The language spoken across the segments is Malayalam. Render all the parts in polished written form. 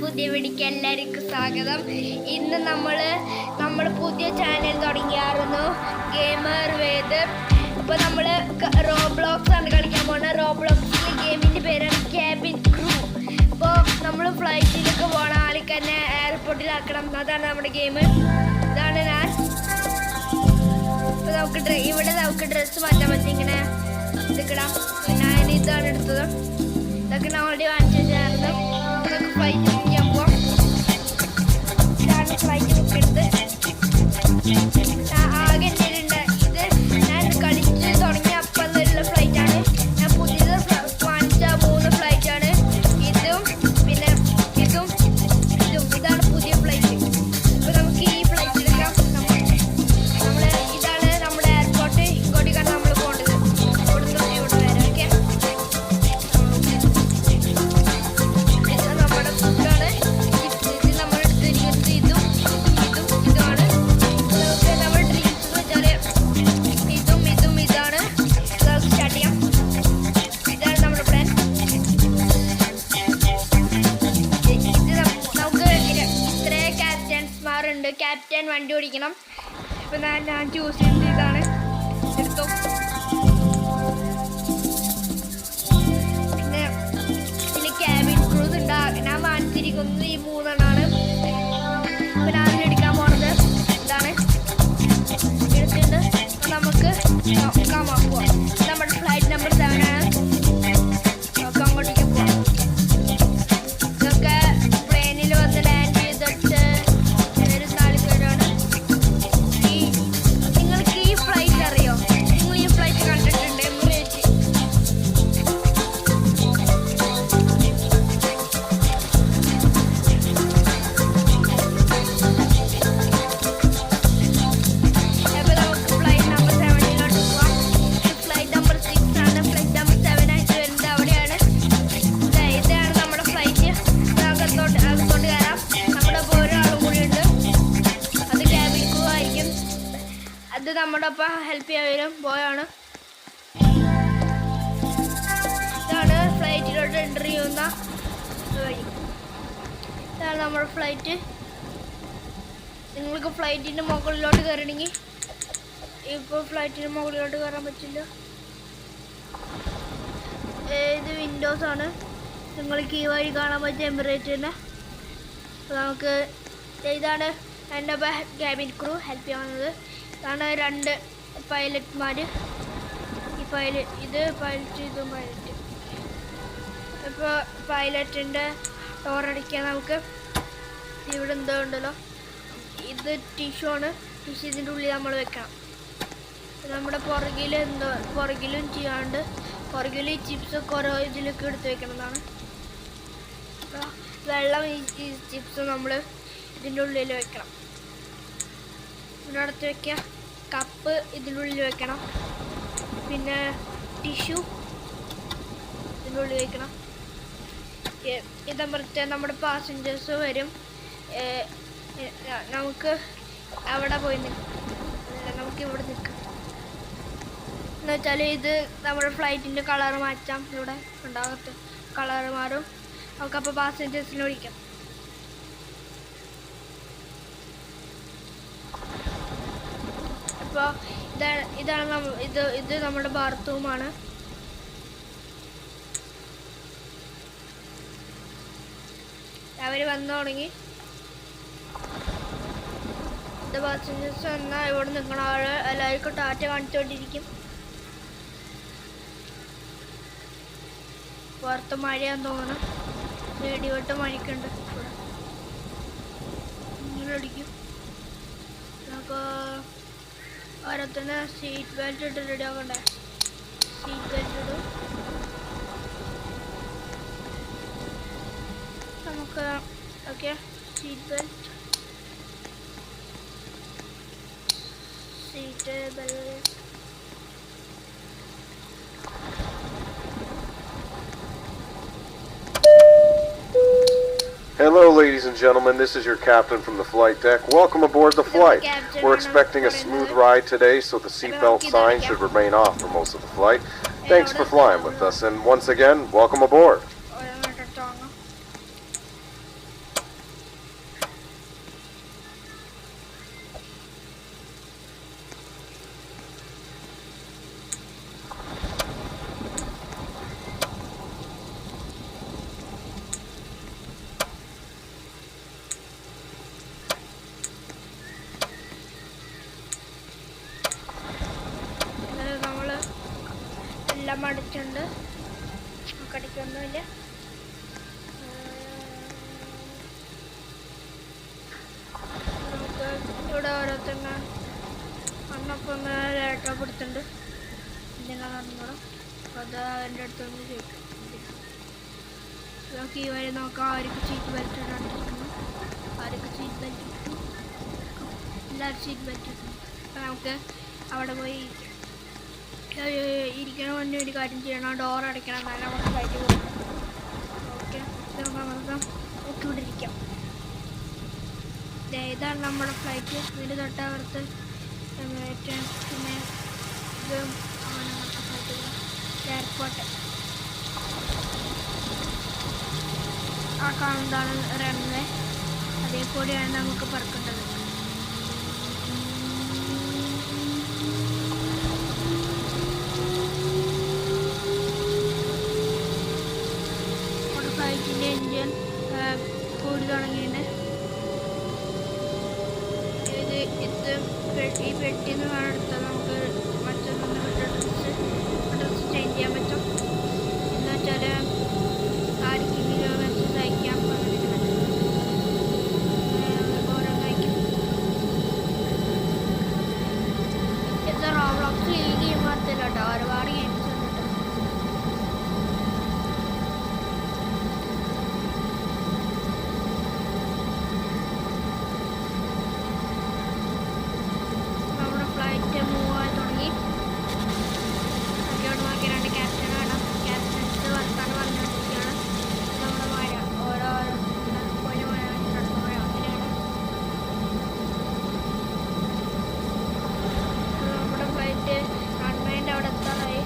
പുതിയ വീഡിയോക്ക് എല്ലാവർക്കും സ്വാഗതം. ഇന്ന് നമ്മൾ പുതിയ ചാനൽ തുടങ്ങിയായിരുന്നു, ഗെയിമർ വേദ്. അപ്പോൾ നമ്മൾ റോബ്ലോക്സ് ആണ് കളിക്കാൻ പോകുന്നത്. റോബ്ലോക്സിലെ ഗെയിമിൻ്റെ പേരാണ് ക്യാബിൻ ക്രൂ. അപ്പോൾ നമ്മൾ ഫ്ലൈറ്റിലൊക്കെ പോകണം, ആൾക്ക് തന്നെ എയർപോർട്ടിലാക്കണം. അതാണ് നമ്മുടെ ഗെയിം. ഇതാണ് ഞാൻ. ഇപ്പോൾ നമുക്ക് ഡ്രസ്സ് മാറ്റാൻ പറ്റും. ഇങ്ങനെ ഇതൊക്കെ ഞാൻ ഇതാണ് എടുത്തത്. ഇതൊക്കെ ഞാൻ ഓൾറെഡി വാങ്ങിച്ചു വെച്ചായിരുന്നു. നമുക്ക് ഫ്ലൈറ്റ് ബുക്ക് ചെയ്യാൻ പോവാം. ഇതാണ് ഫ്ലൈറ്റ് ബുക്ക് എടുത്ത്. ആകെ എൻ്റെ ഇത് ഞാൻ കളിച്ച് തുടങ്ങിയ അപ്പം തന്നെയുള്ള ഫ്ലൈറ്റാണ്. ഞാൻ പുതിയത് വാങ്ങിച്ച 3 ഫ്ലൈറ്റാണ്. ഇതും പിന്നെ ഇതും ഇതാണ് പുതിയ ഫ്ലൈറ്റ്. ഇപ്പോൾ നമുക്ക് ഈ ഫ്ലൈറ്റ് എടുക്കാം. ഇതാണ് നമ്മുടെ എയർപോർട്ട്. ഇങ്ങോട്ടേക്കാണ് നമ്മൾ പോകേണ്ടത്. ഇവിടുന്ന് ഇവിടെ വരാം. ഓക്കെ, ക്യാപ്റ്റൻ വണ്ടി ഓടിക്കണം. ഇപ്പൊ ഞാൻ ചൂസ് ചെയ്യുന്നത് ഇതാണ്. എടുത്തു. പിന്നെ ഇതിൽ ക്യാബിൻ ക്രൂസ് ഉണ്ട്. ഞാൻ വാങ്ങിച്ചിരിക്കുന്നത് ഈ 3 എണ്ണമാണ്. ഇപ്പൊ ഞാൻ എടുക്കാൻ പോണത് ഇതാണ്. എടുത്തിട്ടുണ്ട്. നമുക്ക് നോക്കാൻ പോവാം. നമ്മുടെ ഫ്ലൈറ്റ് നമ്പർ 7 ആണ്. നമുക്ക് അങ്ങോട്ടേക്ക് പോവാം. ഇതൊക്കെ പ്ലെയിനിൽ വന്ന് ലാൻഡ് ചെയ്തിട്ട് അത് നമ്മുടെ ഒപ്പം ഹെൽപ്പ് ചെയ്യാൻ വരും ബോയാണ്. ഇതാണ് ഫ്ലൈറ്റിലോട്ട് എൻ്റർ ചെയ്യുന്ന വഴി. ഇതാണ് നമ്മുടെ ഫ്ലൈറ്റ്. നിങ്ങൾക്ക് ഫ്ലൈറ്റിൻ്റെ മുകളിലോട്ട് കയറണമെങ്കിൽ ഇപ്പോൾ ഫ്ലൈറ്റിൻ്റെ മുകളിലോട്ട് കയറാൻ പറ്റില്ല. ഇത് വിൻഡോസാണ്. നിങ്ങൾക്ക് ഈ വഴി കാണാൻ പറ്റിയ എമിറേറ്റിൻ്റെ. അപ്പോൾ നമുക്ക് ഇതാണ് എൻ്റെ ക്യാബിൻ ക്രൂ ഹെൽപ്പ് ചെയ്യാൻ വന്നത്. ഇതാണ് 2 പൈലറ്റ്മാർ. ഇത് പൈലറ്റ്, ഇതും പൈലറ്റ്. ഇപ്പോൾ പൈലറ്റിൻ്റെ ഡോറടിക്കാൻ നമുക്ക് ഇവിടെ എന്തോ ഉണ്ടല്ലോ. ഇത് ടിഷ്യൂ ആണ്. ടിഷ്യൂ ഇതിൻ്റെ ഉള്ളിൽ നമ്മൾ വെക്കണം. നമ്മുടെ പുറകിലും ചെയ്യാണ്ട് പുറകിൽ ചിപ്സ് കുറേ ഇതിലൊക്കെ എടുത്ത് വെക്കണതാണ്. വെള്ളം ഈ ചിപ്സ് നമ്മൾ ഇതിൻ്റെ ഉള്ളിൽ വെക്കണം. ഇതിനടുത്ത് വെക്കുക. കപ്പ് ഇതിനുള്ളിൽ വെക്കണം. പിന്നെ ടിഷ്യൂ ഇതിൻ്റെ ഉള്ളിൽ വെക്കണം. ഇതമർത്ത് നമ്മുടെ പാസഞ്ചേഴ്സ് വരും. നമുക്ക് അവിടെ പോയി നമുക്ക് ഇവിടെ നിൽക്കാം. എന്ന് വെച്ചാൽ ഇത് നമ്മുടെ ഫ്ലൈറ്റിൻ്റെ കളർ മാറ്റാം. ഇവിടെ ഉണ്ടാകത്ത് കളർ മാറും. നമുക്കപ്പോൾ പാസഞ്ചേഴ്സിനെ വിളിക്കാം. അപ്പോൾ ഇതാണ് ഇത് നമ്മുടെ ബാത്റൂമാണ്. അവർ വന്നു തുടങ്ങി. ഇത് പാസഞ്ചേഴ്സ് വന്നാൽ ഇവിടെ നിൽക്കണ ആൾ എല്ലാവർക്കും ടാറ്റ കാണിച്ചുകൊണ്ടിരിക്കും. പുറത്ത് മഴയാന്ന് തോന്നണം. ഇടിവെട്ട് മഴയ്ക്കുണ്ട്. ഇങ്ങനെ അടിക്കും. അപ്പോൾ ഓരോരുത്തന്നെ സീറ്റ് ബെൽറ്റ് ഇട്ട് റെഡി ആക്കണ്ടേ. സീറ്റ് ബെൽറ്റ് ഇടും. നമുക്ക് okay seat belt Hello, ladies and gentlemen. This is your captain from the flight deck. Welcome aboard the flight. We're expecting a smooth ride today, so the seatbelt sign should remain off for most of the flight. Thanks for flying with us, and once again, welcome aboard. അടിക്കുന്നുണ്ട്. നമുക്ക് അടിക്കൊന്നുമില്ല. നമുക്ക് ഇവിടെ ഓരോരുത്തന്നെ അന്നപ്പം ലേറ്റർ കൊടുത്തിട്ടുണ്ട്. എന്തിനാണ് അറിഞ്ഞൂടാ. അപ്പോൾ അത് എൻ്റെ അടുത്തൊന്ന് ചോദിക്കും. നമുക്ക് ഈ വഴി നോക്കാം. ആർക്ക് സീറ്റ് ബെൽറ്റ് ഇടാണ്ടിരിക്കുന്നു, ആർക്ക് സീറ്റ് ബെൽറ്റ് ഇട്ടു, എല്ലാവരും സീറ്റ് ബെൽറ്റ് ഇട്ടു. അപ്പോൾ നമുക്ക് അവിടെ പോയി ഇരിക്കണ മുന്നേ ഒരു കാര്യം ചെയ്യണം. ഡോർ അടയ്ക്കണം, എന്നാലും നമ്മുടെ ഫ്ലൈറ്റ് പോകും. ഓക്കെ, നമുക്ക് ഇവിടെ ഇരിക്കാം. ഇതാണ് നമ്മുടെ ഫ്ലൈറ്റ്. ഇതിൻ്റെ തൊട്ടകത്ത് പിന്നെ ഇത് നമ്മുടെ ഫ്ലൈറ്റ് എയർപോർട്ട്. ആ കാണുന്നതാണ് റൺവേ. അതേപോലെയാണ് നമുക്ക് പറക്കേണ്ടത്. നമ്മുടെ ഫ്ലൈറ്റിൻ്റെ എൻജിൻ കൂടി തുടങ്ങിയിട്ട് ഈ പെട്ടിയിൽ നിന്ന് വേണം എടുത്താൽ നമുക്ക് മറ്റൊന്ന് ഡ്രസ്സ് ചേഞ്ച് ചെയ്യാൻ പറ്റും. എന്ന് വെച്ചാൽ ആർക്കെങ്കിലും വെച്ച് തയ്ക്കാം. ഓരോ തയ്ക്കും. ഇത് റോബ്ലോക്സ് ഈ ഗെയിം മാത്രമല്ല കേട്ടോ, ഒരുപാട് ഗെയിംസ് ഉണ്ട് കേട്ടോ. നമ്മുടെ ഫ്ലൈറ്റ് മൂവ് ആയി തുടങ്ങി. അങ്ങോട്ട് നോക്കി രണ്ട് ക്യാപ്റ്റൻ വേണം. ക്യാപ്റ്റൻസ് വർത്താനം പറഞ്ഞുകൊണ്ടിരിക്കുകയാണ്. നമ്മുടെ മഴ ഓരോരോ ഒരു മഴ രണ്ട് മഴ അങ്ങനെയാണ്. നമ്മുടെ ഫ്ലൈറ്റ് റൺവേൻ്റെ അവിടെ എത്താറായി.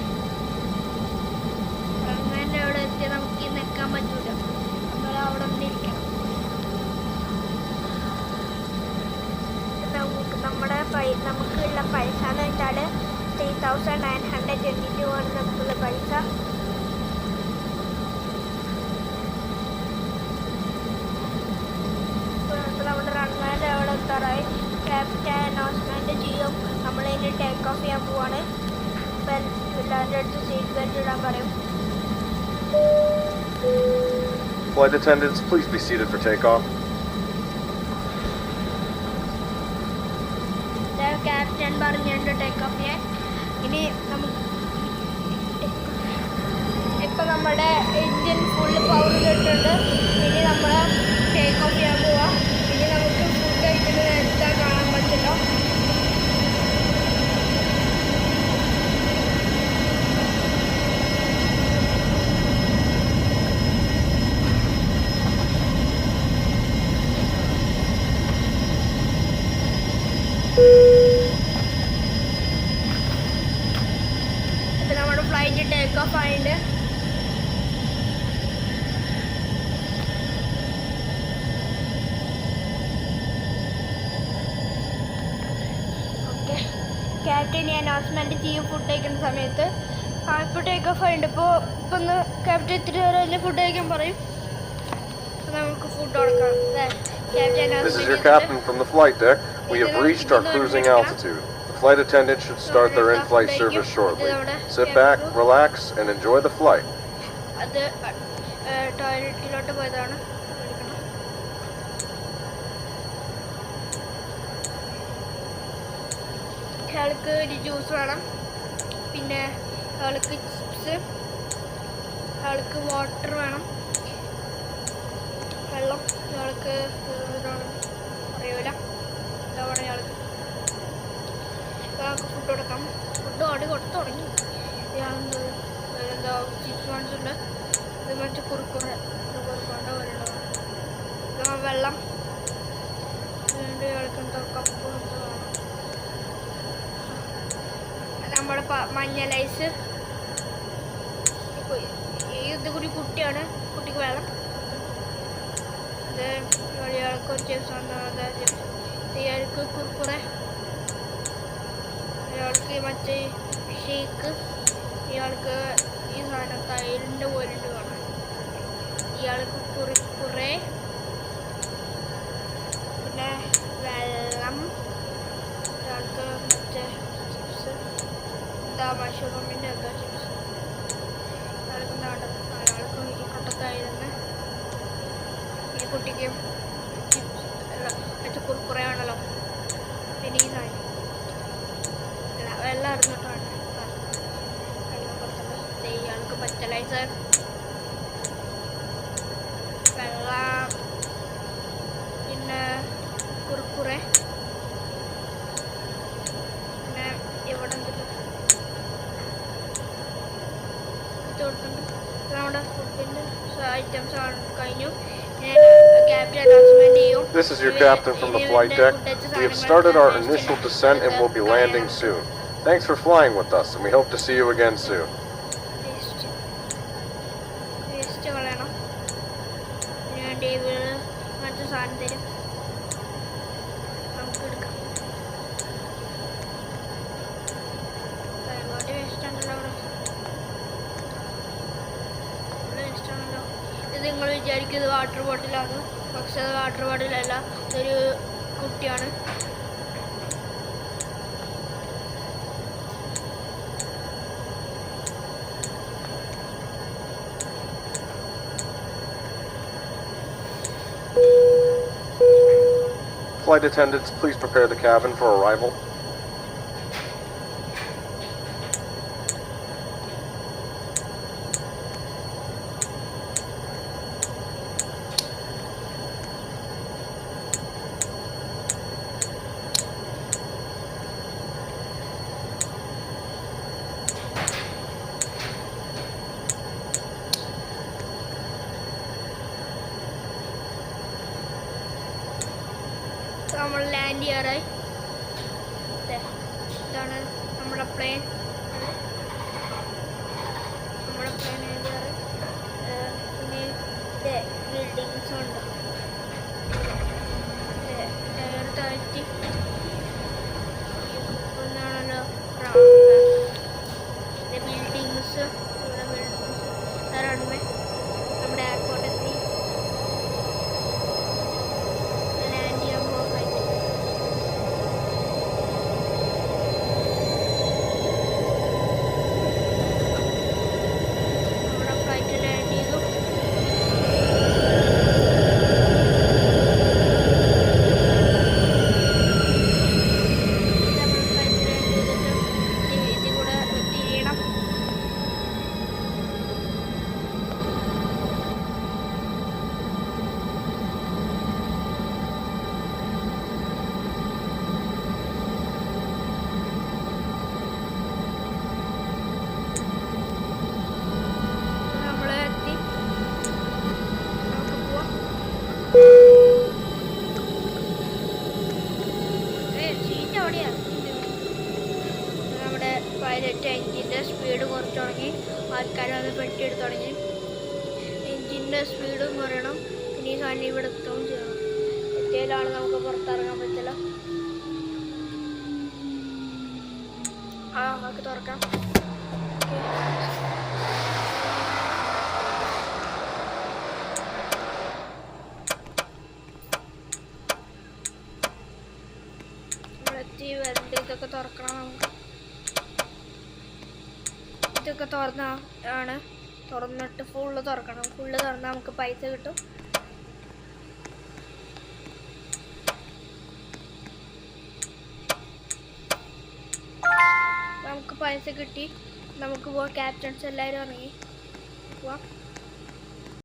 റൺവേൻ്റെ അവിടെ എത്തി നമുക്ക് നിൽക്കാൻ പറ്റൂല. നമ്മൾ അവിടെ ഒന്ന് ഇരിക്കണം. നമുക്കുള്ള പൈസ എന്ന് വെച്ചാൽ 3,922 ആണ് നമുക്കുള്ള പൈസ. നമ്മുടെ റൺവേൻ്റെ അവിടെ എത്താറായി. ക്യാപ്റ്റൻ അനൗൺസ്മെൻറ്റ് ചെയ്യും. നമ്മളിനി ടേക്ക് ഓഫ് ചെയ്യാൻ പോവാണ്. എല്ലാവരുടെ അടുത്ത് സീറ്റ് ബെൽറ്റ് ഇടാൻ പറയും. Flight attendants, please be seated for takeoff. Captain പറഞ്ഞുകൊണ്ട് ടേക്ക് ഓഫ് ചെയ്യാൻ. ഇനി നമുക്ക് ഇപ്പം നമ്മുടെ എൻജിൻ ഫുള്ള് പവർ കിട്ടുന്നുണ്ട്. ഇനി നമ്മൾ ടേക്ക് ഓഫ് ചെയ്യാൻ പോവാം. ഇനി നമുക്ക് ഫുഡ് കഴിക്കുന്നത് എടുത്താൽ കാണാൻ പറ്റില്ല. ഇപ്പം നമ്മുടെ ഫ്ലൈറ്റ് ടേക്ക് ഓഫ് ആയിട്ട് ഓക്കെ. ക്യാപ്റ്റൻ അനൗൺസ്മെൻറ്റ് ചെയ്യും ഫുഡ് കഴിക്കുന്ന സമയത്ത്. ഇപ്പോൾ ടേക്ക് ഓഫ് ആയിട്ട് ഇപ്പോൾ ഒന്ന് ക്യാപ്റ്റൻ ഇത്തിരി നേരം വലിയ ഫുഡ് കഴിക്കാൻ പറയും. നമുക്ക് ഫുഡ് കൊടുക്കാം. This is your captain from the flight deck. We have reached our cruising altitude. The flight attendants should start their in-flight service shortly. Sit back, relax, and enjoy the flight. അത് ടോയ്ലറ്റിലോട്ട് പോയതാണ്. അയാൾക്ക് ഒരു ജ്യൂസ് വേണം, പിന്നെ അയാൾക്ക് ചിപ്സ്, അയാൾക്ക് വാട്ടർ വേണം, വെള്ളം അയാൾക്ക് അറിയൂല എന്താ പറയുക. അയാൾക്ക് ഫുഡ് കൊടുക്കാം. ഫുഡ് ഓടി കൊടുത്തു തുടങ്ങി. ഇയാളെന്ത് എന്താ ചിപ്സ് കാണിച്ചിട്ടുണ്ട്. ഇത് മറ്റേ കുറുക്കുറ വെള്ളം ഇയാൾക്ക് എന്തോ കപ്പ് എന്തോ വേണം. നമ്മുടെ മഞ്ഞ ലൈസ്. ഇത് കൂടി കുട്ടിയാണ്, കുട്ടിക്ക് വെള്ളം. ഇത് ഇയാൾക്ക് ഒരു ചിപ്സ് ഉണ്ട്. ഇയാൾക്ക് കുറുക്കുറെ, ഇയാൾക്ക് മറ്റേ ഷേക്ക്, ഇയാൾക്ക് ഈ സാധനം തൈരിൻ്റെ പോലിട്ട് വേണം. ഇയാൾക്ക് കുറുക്കുറെ, പിന്നെ വെള്ളം, ഇയാൾക്ക് മറ്റേ ചിപ്സ് എന്താ മഷ്റൂമിൻ്റെ എന്തോ ചിപ്സ്. അപ്പോഴത്തേക്കും മറ്റേ കുറുക്കുറേ ആണല്ലോ. പിന്നെ ഈ സാധനം വെള്ളം അറിഞ്ഞിട്ടാണ് വെള്ളം കൊടുത്തത്. ഇയാൾക്ക് പറ്റലൈസർ വെള്ളം പിന്നെ കുറുക്കുറേ പിന്നെ ഇവിടെ എന്തിട്ട് കൊടുത്തിട്ടുണ്ട്. നമ്മുടെ ഫുഡിൻ്റെ ഐറ്റംസ് കഴിഞ്ഞു. This is your captain from the flight deck. We have started our initial descent and will be landing soon. Thanks for flying with us, and we hope to see you again soon. നിങ്ങൾ വിചാരിക്കും ഇത് വാട്ടർ ബോട്ടിലാണ്, പക്ഷെ അത് വാട്ടർ ബോട്ടിലല്ല, ഇതൊരു കുട്ടിയാണ്. Flight attendants, please prepare the cabin for arrival. നമ്മൾ ലാൻഡ് ചെയ്യാറായി. ഇതാണ് നമ്മുടെ പ്ലെയിൻ. ലാൻഡ് ചെയ്യാറ്. പിന്നെ ബിൽഡിങ്സ് ഉണ്ട്. ടയർ താഴ്ത്തി ഒന്നാണല്ലോ ബിൽഡിങ്സ്. ഇവിടെ ബിൽഡിങ്സ് റൺവേ. നമ്മുടെ എയർപോർട്ട് എത്തി. നമ്മുടെ പൈലറ്റ് എൻജിൻ്റെ സ്പീഡ് കുറച്ച് തുടങ്ങി. ആൾക്കാർ അത് പെട്ടിയെടുത്ത് തുടങ്ങി. എൻജിൻ്റെ സ്പീഡും കുറയണം. പിന്നെ ഈ സാധനം ഇവിടെ എത്തുകയും ചെയ്യണം. എത്തിയാലാണ് നമുക്ക് പുറത്തിറങ്ങാൻ പറ്റില്ല. നമുക്ക് തുറക്കാം. ഇതൊക്കെ തുറക്കണം. നമുക്ക് ഇതൊക്കെ തുറന്നിട്ട് ഫുള്ള് തുറക്കണം. ഫുള്ള് തുറന്നാൽ നമുക്ക് പൈസ കിട്ടും. നമുക്ക് പൈസ കിട്ടി. നമുക്ക് പോവാം. ക്യാപ്റ്റൻസ് എല്ലാവരും ഇറങ്ങി പോവാം.